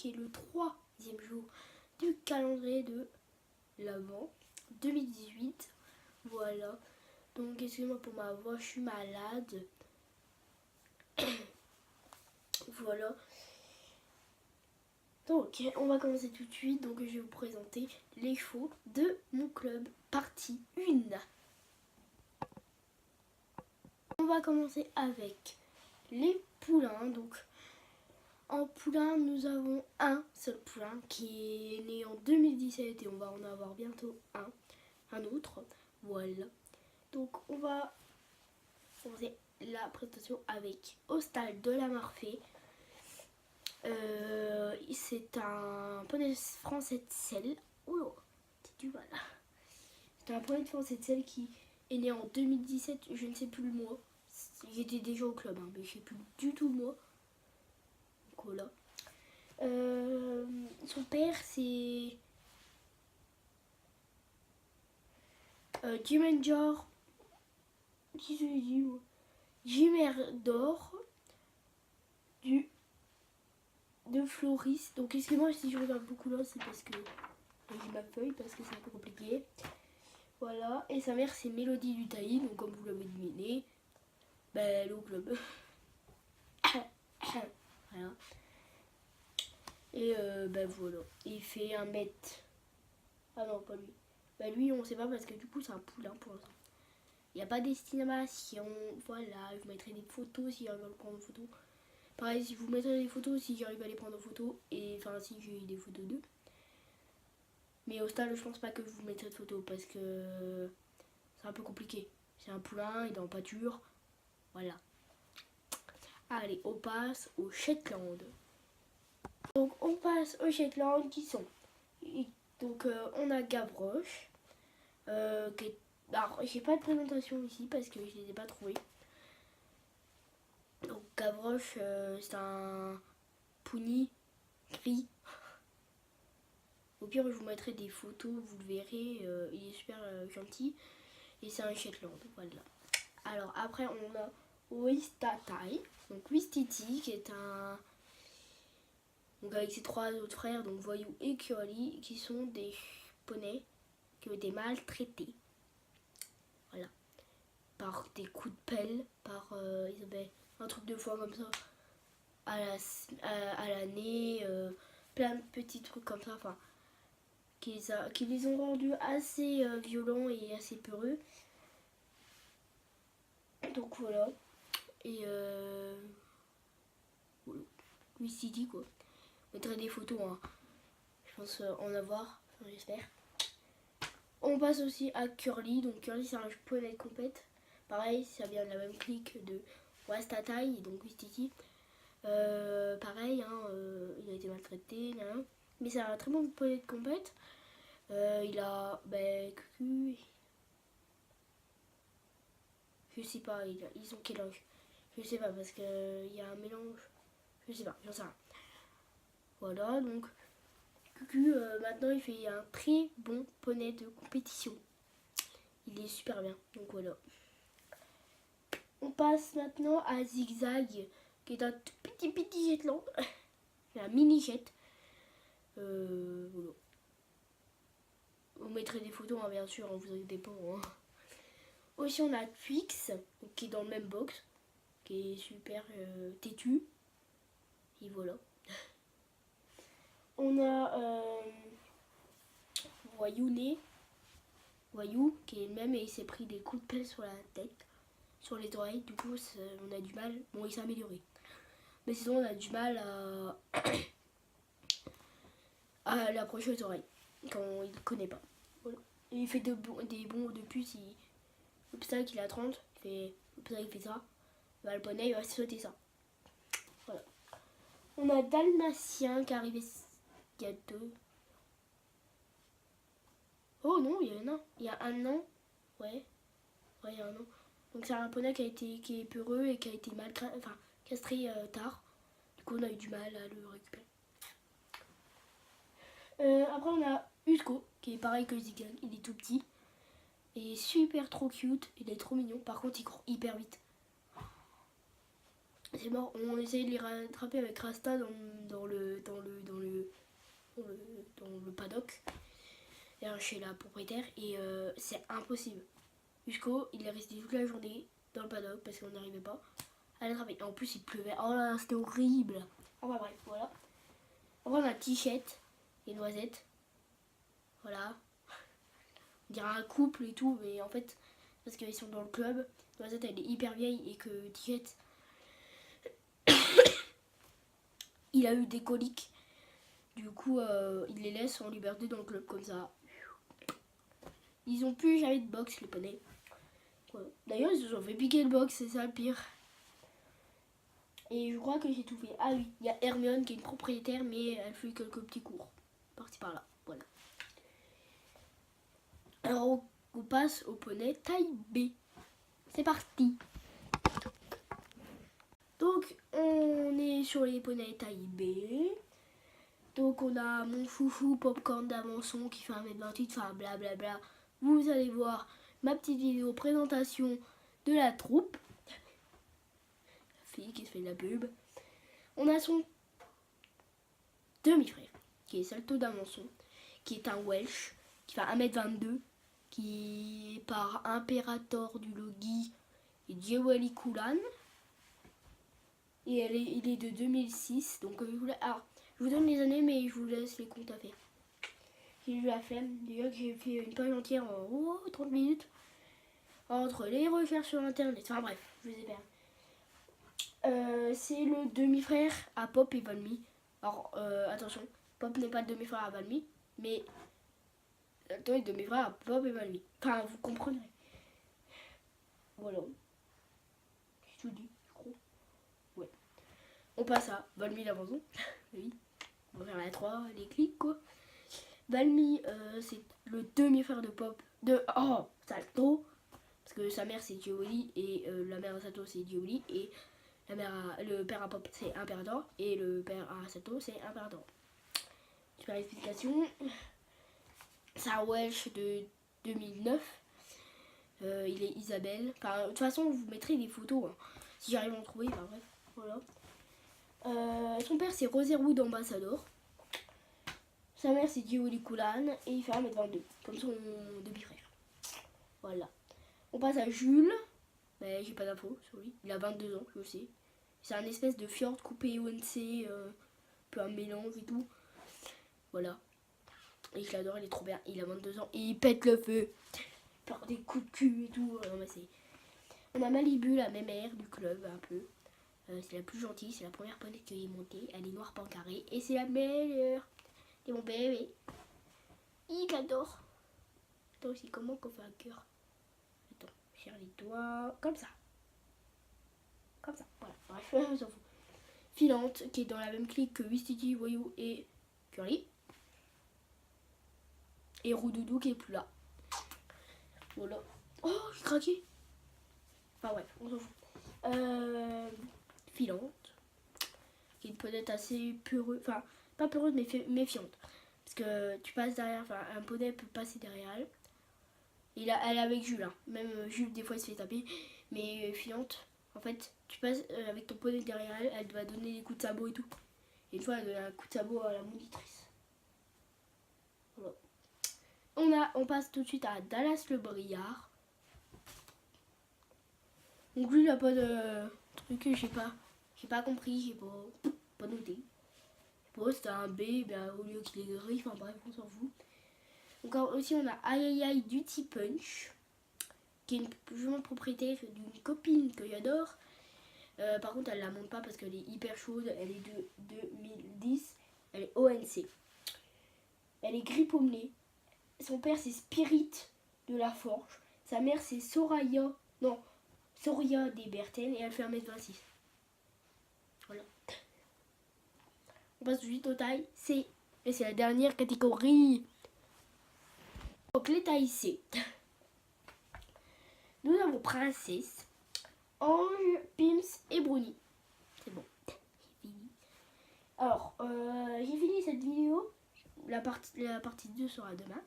qui est le 3e jour du calendrier de l'Avent 2018. Voilà. Donc excusez-moi pour ma voix, je suis malade. Voilà. Donc on va commencer tout de suite. Donc je vais vous présenter les chevaux de mon club, partie 1. On va commencer avec les poulains. Donc en poulain, nous avons un seul poulain qui est né en 2017 et on va en avoir bientôt un autre. Voilà. Donc on va commencer la présentation avec Hostal de la Marfée. C'est un poney français de sel. Oh, c'est du mal. C'est un poney français de sel qui est né en 2017, je ne sais plus le mois. J'étais déjà au club, mais je ne sais plus du tout le mois. Donc voilà. Son père c'est Jimendor. Qui se dit Jimerdor de Floris. Donc excusez-moi si je regarde beaucoup là, c'est parce que j'ai ma feuille, parce que c'est un peu compliqué. Voilà, et sa mère c'est Mélodie du Tailly, donc comme vous l'avez deviné, elle est au club. Voilà. Et voilà, il fait 1 mètre. Ah non, pas lui. Lui on sait pas parce que du coup c'est un poulain pour l'instant. Il n'y a pas d'estimation, voilà, je vous mettrai des photos si j'arrive à le prendre en photo. Pareil, si vous mettrez des photos si j'arrive à les prendre en photo, et enfin si j'ai des photos d'eux. Mais au stade, je pense pas que je vous mettrai de photos parce que c'est un peu compliqué. C'est un poulain, il est en pâture, voilà. Allez, on passe au Shetland. Donc on passe au Shetland qui sont... Donc on a Gavroche, qui est... Alors j'ai pas de présentation ici parce que je les ai pas trouvés. Donc Gavroche, c'est un pony gris. Au pire, je vous mettrai des photos, vous le verrez. Il est super gentil. Et c'est un Shetland, voilà. Alors après, on a Ouistatai. Donc Ouistiti, qui est un... Donc avec ses 3 autres frères, donc Voyou et Curly, qui sont des poneys qui ont été maltraités. Voilà. Par des coups de pelle, par... ils avaient un truc de foie comme ça à l'année, plein de petits trucs comme ça, enfin, qui les ont rendus assez violents et assez peureux. Donc voilà. Et lui City quoi. Je mettrai des photos, hein. Je pense en avoir, enfin, j'espère. On passe aussi à Curly. Donc Curly c'est un poney de compète. Pareil, ça vient de la même clique de Wastatai, donc Wistiti. Pareil, hein, il a été maltraité, là. Mais c'est un très bon poney de compète. Il a Cucu. Je sais pas, ils ont quel âge? Je sais pas parce que il y a un mélange. Je sais pas, j'en sais rien. Voilà, donc Cucu maintenant il fait un très bon poney de compétition. Il est super bien, donc voilà. On passe maintenant à Zigzag, qui est un tout petit Shetland. C'est un mini jet. Voilà. On mettrait des photos, hein, bien sûr, on vous inquiétez pas. Hein. Aussi on a Twix, qui est dans le même box, qui est super têtu. Et voilà. On a Voyou, qui est le même et il s'est pris des coups de pelle sur la tête, sur les oreilles. Du coup, on a du mal. Bon, il s'est amélioré. Mais sinon, on a du mal à l'approcher aux oreilles quand il ne connaît pas. Voilà. Et il fait des bons de puce. L'obstacle, il a 30. L'obstacle, il fait ça. Le poney, il va sauter ça. Voilà. On a Dalmatien qui est arrivé il y a 2. Oh non, il y a un an. Il y a un an. Ouais, il y a un an. Donc c'est un poney qui est peureux et qui a été castré tard. Du coup, on a eu du mal à le récupérer. Après, on a Usco, qui est pareil que Zigzag. Il est tout petit. Il est super trop cute. Il est trop mignon. Par contre, il court hyper vite. c'est mort. On essaye de les rattraper avec Rasta dans le paddock, chez la propriétaire, et c'est impossible. Jusqu'au, il est resté toute la journée dans le paddock parce qu'on n'arrivait pas à l'attraper. En plus, il pleuvait. Oh là, c'était horrible. Enfin bref, voilà. Après, on a Tichette et Noisette. Voilà. On dirait un couple et tout, mais en fait, parce qu'ils sont dans le club. Noisette, elle est hyper vieille et que Tichette, il a eu des coliques. Du coup, il les laisse en liberté dans le club comme ça. Ils ont plus jamais de box, les poneys. Voilà. D'ailleurs, ils se sont fait piquer le box, c'est ça le pire. Et je crois que j'ai tout fait. Ah oui, il y a Hermione qui est une propriétaire, mais elle fait quelques petits cours. Par-ci par-là. Voilà. Alors, on passe au poney taille B. C'est parti. Donc, on est sur les poneys taille B. Donc, on a mon chouchou Popcorn d'Avançon qui fait 1m28, enfin blablabla. Vous allez voir ma petite vidéo présentation de la troupe. La fille qui se fait de la pub. On a son demi-frère, qui est Salto d'Avançon, qui est un Welsh, qui fait 1m22, qui est par Imperator du Logi et Djeweli Kulan. Et il est de 2006, donc alors, je vous donne les années, mais je vous laisse les comptes à faire. J'ai eu la flemme, déjà que j'ai fait une page entière en 30 minutes, entre les recherches sur internet, enfin bref, je vous ai perdu. C'est le demi-frère à Pop et Valmy. Alors, attention, Pop n'est pas le demi-frère à Valmy, mais Salto est le demi-frère à Pop et Valmy. Enfin, vous comprendrez. Voilà. J'ai tout dit, je crois. Ouais. On passe à Valmy l'abandon. Oui. On va faire la 3, les clics, quoi. Valmy, c'est le demi-frère de Pop. Salto. Parce que sa mère, c'est Djeweli. Et la mère de Salto, c'est Djeweli. Et le père à Pop, c'est Imperator. Et le père à Salto, c'est Imperator. Super explication. C'est un Welsh de 2009. Il est Isabelle. Enfin, de toute façon, je vous mettrai des photos. Hein, si j'arrive à en trouver. Enfin, bref, voilà. Son père, c'est Roserwood Ambassador. Sa mère, c'est Djeweli Kulan. Et il fait 1m22. Comme son demi-frère. Voilà. On passe à Jules. Mais j'ai pas d'infos sur lui. Il a 22 ans, je sais. C'est un espèce de fjord coupé ONC. Un peu un mélange et tout. Voilà. Et je l'adore, il est trop bien. Il a 22 ans et il pète le feu. Par des coups de cul et tout. Non, mais on a Malibu, la mémère du club, un peu. C'est la plus gentille, c'est la première poney que j'ai montée. Elle est noire pancarée et c'est la meilleure. C'est mon bébé. Il adore. Attends aussi, comment qu'on fait un cœur? Attends, serre les doigts. Comme ça. Comme ça, voilà. Bref, on s'en fout. Filante, qui est dans la même clique que Wistiti, Voyou et Curly. Et Roudoudou qui est plus là. Voilà. Oh, j'ai craqué. Enfin bref, on s'en fout. Filante, qui est une ponette assez peureuse, enfin pas peureuse mais méfiante. Parce que tu passes derrière, enfin un poney peut passer derrière elle. Et là, elle est avec Jules, hein. Même Jules des fois il se fait taper. Mais Filante, en fait, tu passes avec ton poney derrière elle, elle va donner des coups de sabot et tout. Et une fois elle donne un coup de sabot à la monitrice. Voilà. On passe tout de suite à Dallas le Briard. Donc lui il a pas de truc, j'ai pas compris, j'ai pas noté. Bon, c'était un B, ben, au lieu qu'il est gris, enfin bref, on s'en fout. Donc aussi on a Aïe Aïe Duty Punch, qui est une jolie propriétaire d'une copine que j'adore. Par contre elle la monte pas parce qu'elle est hyper chaude, elle est de 2010, elle est ONC. Elle est gris pommelé. Son père c'est Spirit de la Forge. Sa mère c'est Soria des Berten et elle fait 1m26. Voilà. On passe tout de suite aux tailles C. Et c'est la dernière catégorie. Donc les tailles C. Nous avons Princesse, Ange, Pims et Bruni. C'est bon. J'ai fini. Alors, j'ai fini cette vidéo. La partie 2 sera demain.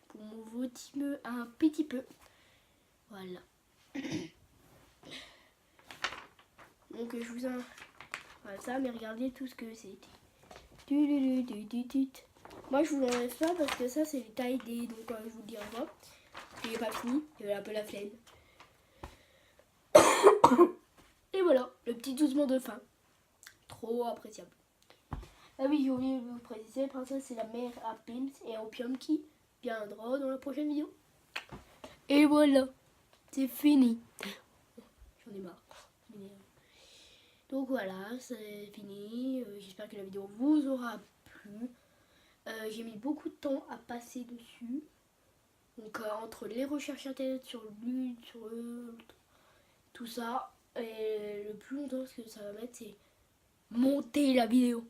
Pour mon votimeux un petit peu. Voilà. Donc je vous en... Voilà ça, mais regardez tout ce que c'était. Moi je vous l'enlève pas parce que ça c'est les tailles des... Donc je vous le dis au revoir. Il n'est pas fini, il a un peu la flemme. Et voilà, le petit doucement de fin. Trop appréciable. Ah oui, j'ai oublié de vous préciser, Princesse c'est la mère à Pims et à Opium qui viendra dans la prochaine vidéo. Et voilà, c'est fini. J'en ai marre. Donc voilà, c'est fini. J'espère que la vidéo vous aura plu. J'ai mis beaucoup de temps à passer dessus. Donc entre les recherches internet sur le but, sur tout ça, et le plus longtemps ce que ça va mettre c'est monter la vidéo.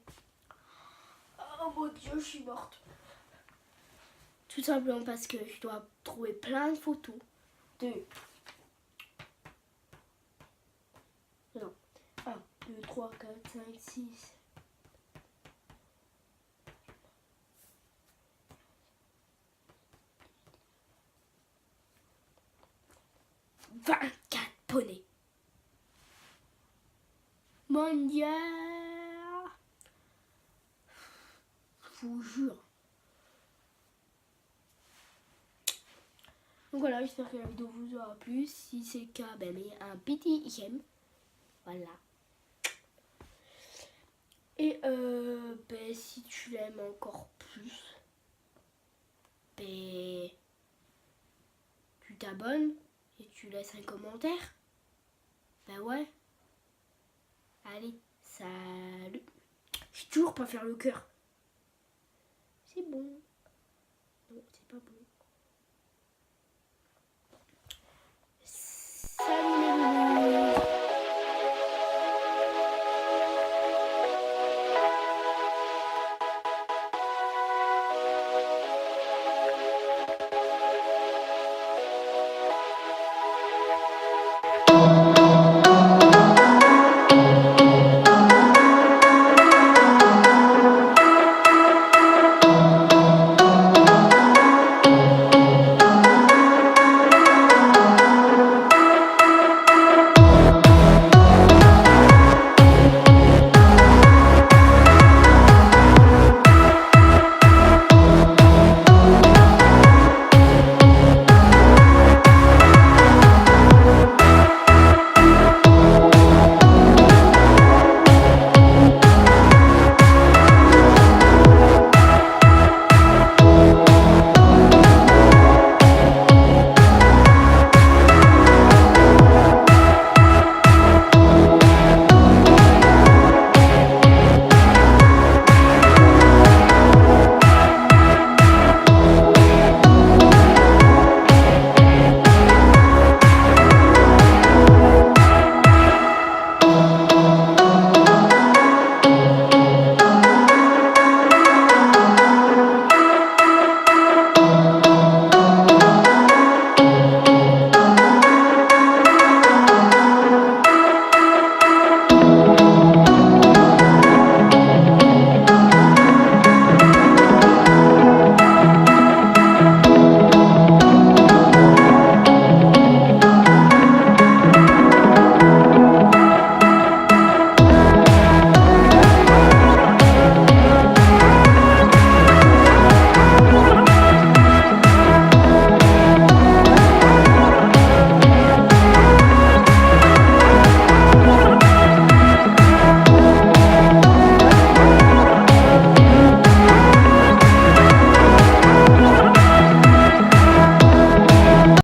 Oh mon dieu, je suis morte. Tout simplement parce que je dois trouver plein de photos de... Non. 1, 2, 3, 4, 5, 6... 24 poneys. Mon dieu. Je vous jure. Donc voilà, j'espère que la vidéo vous aura plu. Si c'est le cas, ben mettez un petit j'aime. Voilà. Et ben, si tu l'aimes encore plus, ben, tu t'abonnes et tu laisses un commentaire. Ben ouais. Allez, salut. Je sais toujours pas faire le cœur. C'est bon.